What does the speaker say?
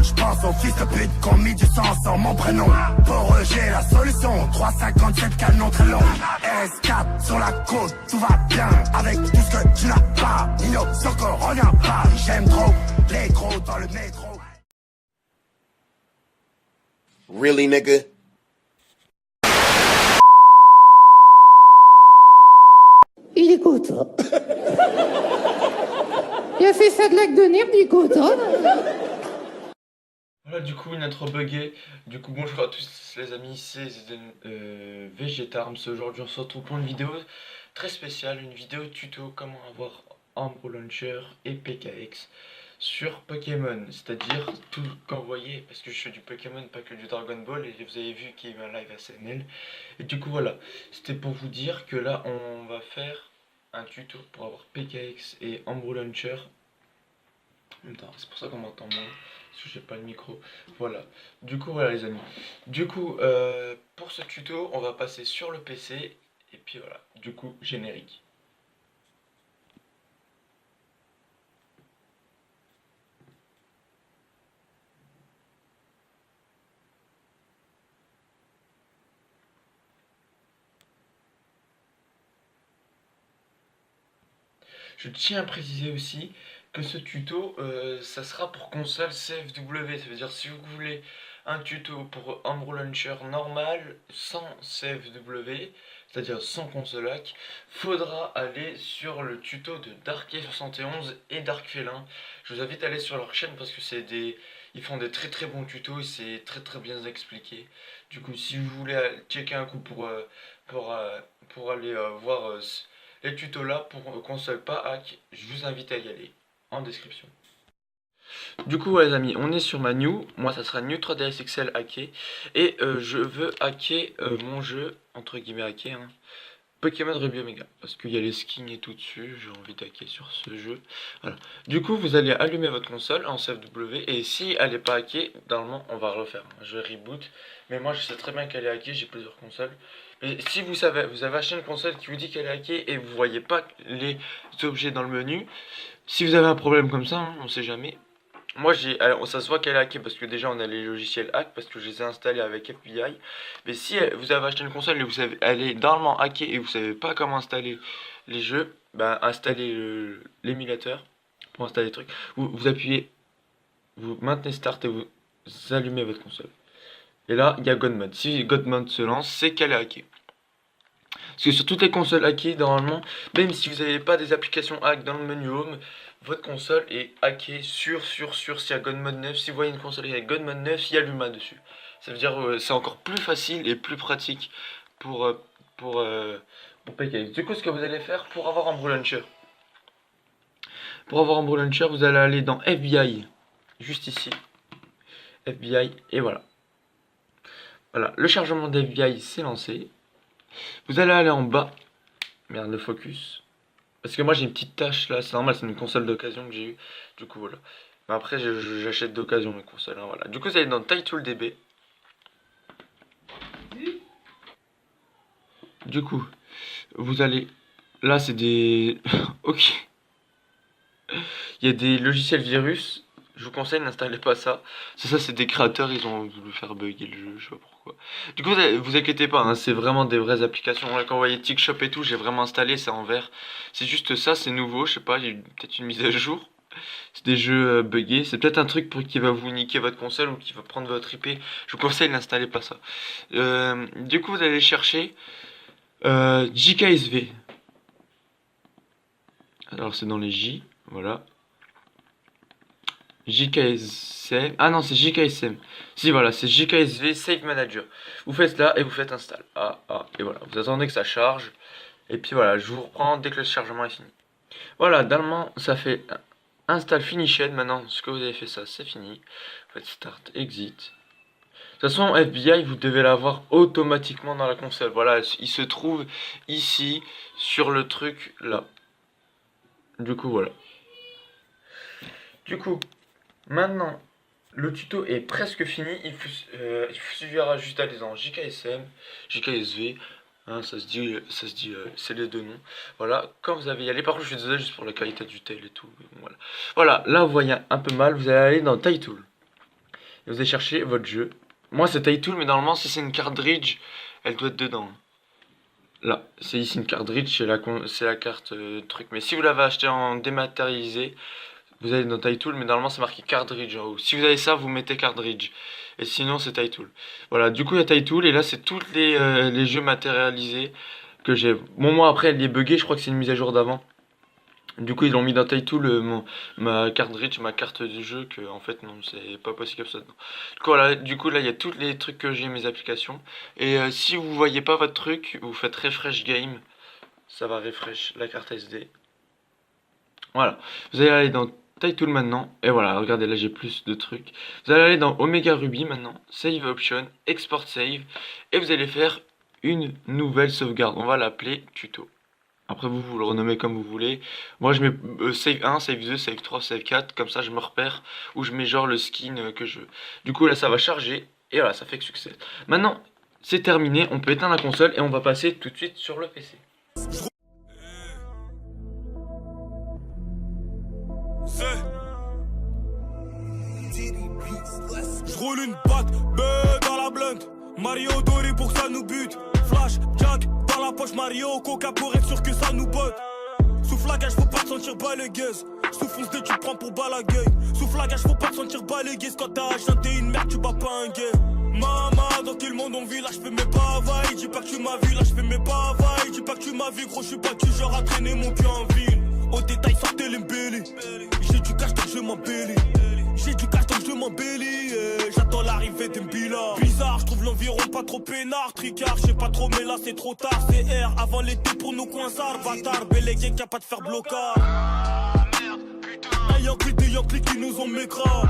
J'pense aux fils de pute qu'on mis du sang sur mon prénom. Pour eux j'ai la solution, 357 canons très longs. S4 sur la côte, tout va bien. Avec tout ce que tu n'as pas, Nino Soko revient pas. J'aime trop les gros dans le métro. Really, nigga? Il est content. Il a fait ça de lac de nerfs, il est content. Voilà, du coup, une intro buggée. Du coup, bonjour à tous les amis, c'est Vegetarms. Aujourd'hui, on se retrouve pour une vidéo très spéciale, une vidéo tuto comment avoir Umbro Launcher et PKX sur Pokémon. C'est-à-dire tout quand vous voyez, parce que je fais du Pokémon, pas que du Dragon Ball, et vous avez vu qu'il y a eu un live ASML. Et du coup, voilà, c'était pour vous dire que là, on va faire un tuto pour avoir PKX et Umbro Launcher. C'est pour ça qu'on m'entend moins, parce que j'ai pas le micro. Voilà, du coup voilà les amis. Du coup pour ce tuto on va passer sur le PC. Et puis voilà, du coup générique. Je tiens à préciser aussi que ce tuto, ça sera pour console CFW. Ça veut dire si vous voulez un tuto pour Umbro Launcher normal, sans CFW, c'est-à-dire sans console hack, faudra aller sur le tuto de Darké71 et Darkfélin. Je vous invite à aller sur leur chaîne parce que ils font des très très bons tutos et c'est très très bien expliqué. Du coup, si vous voulez checker un coup pour aller voir les tutos là pour console pas hack, je vous invite à y aller en description. Du coup les amis, on est sur ma New, moi ça sera New 3DS XL hacké. Et je veux hacker mon jeu, entre guillemets hacker, hein, Pokémon Ruby Omega, parce qu'il y a les skins et tout dessus, j'ai envie d'hacker sur ce jeu. Voilà. Du coup vous allez allumer votre console en CFW, et si elle n'est pas hackée, normalement on va refaire. Je reboot, mais moi je sais très bien qu'elle est hackée, j'ai plusieurs consoles. Mais si vous savez, vous avez acheté une console qui vous dit qu'elle est hackée et vous voyez pas les objets dans le menu, si vous avez un problème comme ça, hein, on sait jamais. Moi, ça se voit qu'elle est hackée parce que déjà on a les logiciels hack parce que je les ai installés avec FBI. Mais si vous avez acheté une console et vous savez, elle est normalement hackée et vous savez pas comment installer les jeux, bah installez l'émulateur pour installer les trucs. Vous appuyez, vous maintenez Start et vous allumez votre console. Et là, il y a God Mode. Si God Mode se lance, c'est qu'elle est hackée. Parce que sur toutes les consoles hackées, normalement, même si vous n'avez pas des applications hack dans le menu Home, votre console est hackée s'il y a God Mode 9. Si vous voyez une console avec God Mode 9, il y a Luma dessus. Ça veut dire c'est encore plus facile et plus pratique pour PKX. Du coup, ce que vous allez faire pour avoir Umbro Launcher. Pour avoir Umbro Launcher, vous allez aller dans FBI, juste ici. FBI, et voilà. Voilà, le chargement d'FBI s'est lancé. Vous allez aller en bas. Merde, le focus. Parce que moi j'ai une petite tâche là, c'est normal, c'est une console d'occasion que j'ai eu. Du coup voilà. Mais après j'achète d'occasion mes consoles, hein, voilà. Du coup vous allez dans TitleDB. Du coup, vous allez. Là c'est des. Ok. Il y a des logiciels virus. Je vous conseille, n'installez pas ça. Ça c'est des créateurs, ils ont voulu faire bugger le jeu, je sais pas pourquoi. Du coup, vous inquiétez pas, hein, c'est vraiment des vraies applications. Là, quand vous voyez TikShop et tout, j'ai vraiment installé, c'est en vert. C'est juste ça, c'est nouveau, je sais pas, il y a peut-être une mise à jour. C'est des jeux buggés. C'est peut-être un truc qui va vous niquer votre console ou qui va prendre votre IP. Je vous conseille, n'installez pas ça. Du coup, vous allez chercher JKSV. Alors, c'est dans les J, voilà. JKSM. Ah non, c'est JKSM. Si, voilà, c'est JKSV Save Manager. Vous faites là et vous faites install. Et voilà. Vous attendez que ça charge. Et puis voilà, je vous reprends dès que le chargement est fini. Voilà, normalement, ça fait install finished. Maintenant, ce que vous avez fait, ça, c'est fini. Vous faites start, exit. De toute façon, FBI, vous devez l'avoir automatiquement dans la console. Voilà, il se trouve ici, sur le truc là. Du coup, voilà. Du coup. Maintenant, le tuto est presque fini. Il suffira juste d'aller dans JKSM, JKSV. Hein, ça se dit, c'est les deux noms. Voilà, quand vous allez y aller, par contre, je suis désolé juste pour la qualité du tel et tout. Voilà. Voilà, là vous voyez un peu mal. Vous allez aller dans Title. Et vous allez chercher votre jeu. Moi c'est Title, mais normalement si c'est une cartridge, elle doit être dedans. Là, c'est ici une cartridge, c'est la carte truc. Mais si vous l'avez acheté en dématérialisé, vous allez dans Title, mais normalement c'est marqué cartridge en haut. Si vous avez ça, vous mettez cartridge. Et sinon c'est Title. Voilà, du coup il y a Title, et là c'est tous les jeux matérialisés que j'ai. Bon, moi après elle est buggée, je crois que c'est une mise à jour d'avant. Du coup ils l'ont mis dans Title, ma cartridge, ma carte du jeu, que en fait non, c'est pas possible comme ça. Du coup là il y a tous les trucs que j'ai, mes applications. Et si vous voyez pas votre truc, vous faites refresh game, ça va refresh la carte SD. Voilà, vous allez aller dans Title maintenant, et voilà, regardez là j'ai plus de trucs. Vous allez aller dans Omega Ruby maintenant, Save Option, Export Save, et vous allez faire une nouvelle sauvegarde, on va l'appeler tuto. Après vous le renommez comme vous voulez. Moi je mets save 1, save 2, save 3, save 4. Comme ça je me repère. Ou je mets genre le skin que je veux. Du coup là ça va charger. Et voilà, ça fait que succès. Maintenant c'est terminé. On peut éteindre la console. Et on va passer tout de suite sur le PC. Je roule une batte, dans la blunt. Mario doré pour que ça nous bute. Flash, Jack, dans la poche Mario. Coca pour être sûr que ça nous botte. Souffle la gage, faut pas te sentir balagueuse. Souffle dès tu prends pour balagueule. Souffle la gage, faut pas te sentir balagueuse. Quand t'as chanté une merde, tu bats pas un gay. Maman, dans quel monde on vit, là j'fais mes bavailles. Dis pas que tu m'as vu, là j'fais mes bavailles. Dis pas que tu m'as vu, gros, j'suis pas du genre à traîner mon cul en ville. Au détail, sortez les mbélés. J'ai du cash donc je m'embellis. J'ai du cash donc je m'embellis. J'attends l'arrivée des Mbila. Bizarre, je trouve l'environ pas trop peinard. Tricard, je sais pas trop, mais là c'est trop tard. C'est R avant l'été pour nos coinsards. Bâtard, bélégué qui a pas de faire blocage. Merde, putain. Un Yankee, des Yankees qui nous ont mécra.